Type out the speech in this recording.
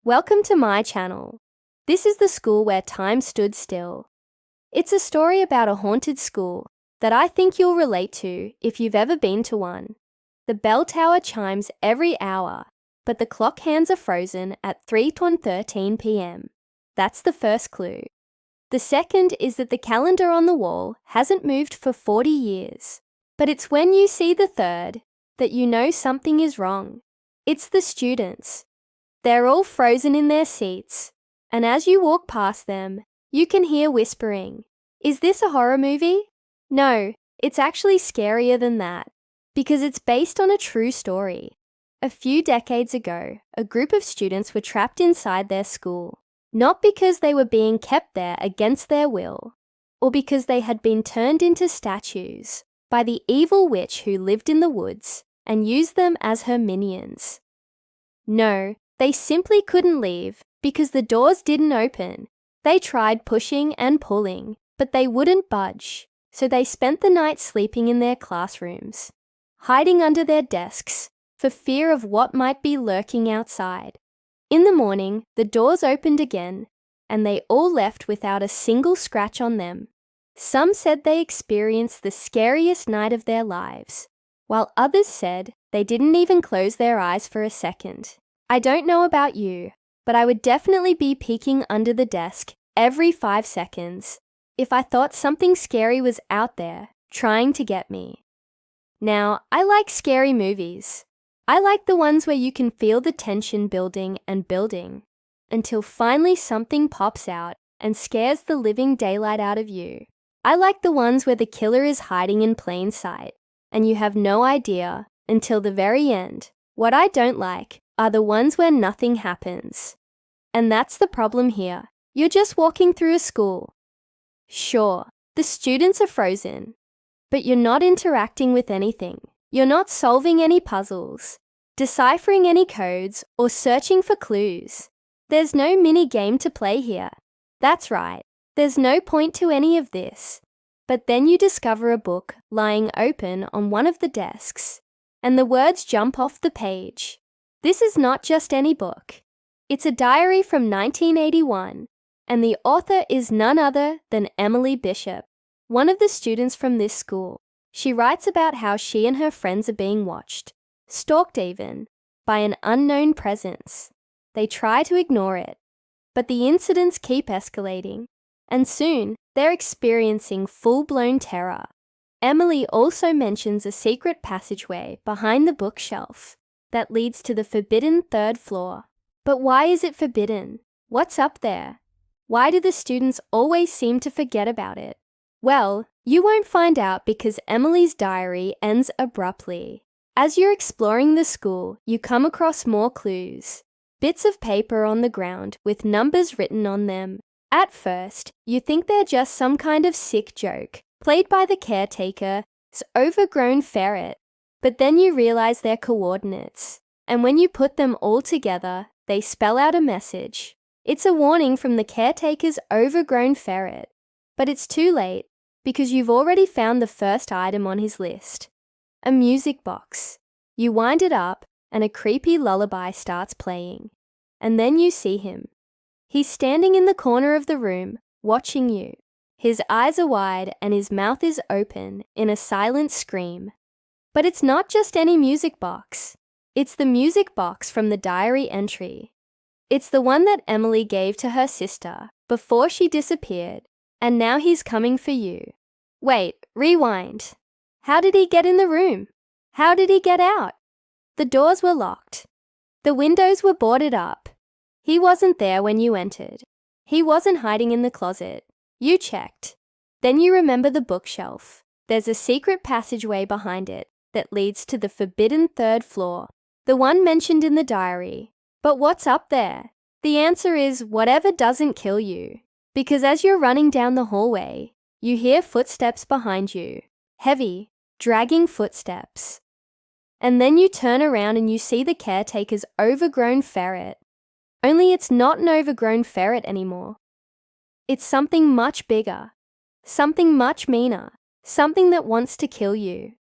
Welcome to my channel. This is the school where time stood still. It's a story about a haunted school that I think you'll relate to if you've ever been to one. The bell tower chimes every hour, but the clock hands are frozen at 3:13 p.m. That's the first clue. The second is that the calendar on the wall hasn't moved for 40 years. But it's when you see the third that you know something is wrong. It's the students. They're all frozen in their seats, and as you walk past them, you can hear whispering. Is this a horror movie? No, it's actually scarier than that, because it's based on a true story. A few decades ago, a group of students were trapped inside their school, not because they were being kept there against their will, or because they had been turned into statues by the evil witch who lived in the woods and used them as her minions. No, they simply couldn't leave because the doors didn't open. They tried pushing and pulling, but they wouldn't budge, so they spent the night sleeping in their classrooms, hiding under their desks for fear of what might be lurking outside. In the morning, the doors opened again, and they all left without a single scratch on them. Some said they experienced the scariest night of their lives, while others said they didn't even close their eyes for a second. I don't know about you, but I would definitely be peeking under the desk every 5 seconds if I thought something scary was out there trying to get me. Now, I like scary movies. I like the ones where you can feel the tension building and building until finally something pops out and scares the living daylight out of you. I like the ones where the killer is hiding in plain sight and you have no idea until the very end. What I don't like are the ones where nothing happens. And that's the problem here. You're just walking through a school. Sure, the students are frozen, but you're not interacting with anything. You're not solving any puzzles, deciphering any codes, or searching for clues. There's no mini game to play here. That's right, there's no point to any of this. But then you discover a book lying open on one of the desks, and the words jump off the page. This is not just any book. It's a diary from 1981, and the author is none other than Emily Bishop, one of the students from this school. She writes about how she and her friends are being watched, stalked even, by an unknown presence. They try to ignore it, but the incidents keep escalating, and soon they're experiencing full-blown terror. Emily also mentions a secret passageway behind the bookshelf that leads to the forbidden third floor. But why is it forbidden? What's up there? Why do the students always seem to forget about it? Well, you won't find out because Emily's diary ends abruptly. As you're exploring the school, you come across more clues. Bits of paper on the ground with numbers written on them. At first, you think they're just some kind of sick joke, played by the caretaker's overgrown ferret. But then you realize they're coordinates, and when you put them all together, they spell out a message. It's a warning from the caretaker's overgrown ferret. But it's too late, because you've already found the first item on his list. A music box. You wind it up, and a creepy lullaby starts playing. And then you see him. He's standing in the corner of the room, watching you. His eyes are wide, and his mouth is open in a silent scream. But it's not just any music box. It's the music box from the diary entry. It's the one that Emily gave to her sister before she disappeared, and now he's coming for you. Wait, rewind. How did he get in the room? How did he get out? The doors were locked. The windows were boarded up. He wasn't there when you entered. He wasn't hiding in the closet. You checked. Then you remember the bookshelf. There's a secret passageway behind it that leads to the forbidden third floor, the one mentioned in the diary. But what's up there? The answer is whatever doesn't kill you. Because as you're running down the hallway, you hear footsteps behind you. Heavy, dragging footsteps. And then you turn around and you see the caretaker's overgrown ferret. Only it's not an overgrown ferret anymore. It's something much bigger. Something much meaner. Something that wants to kill you.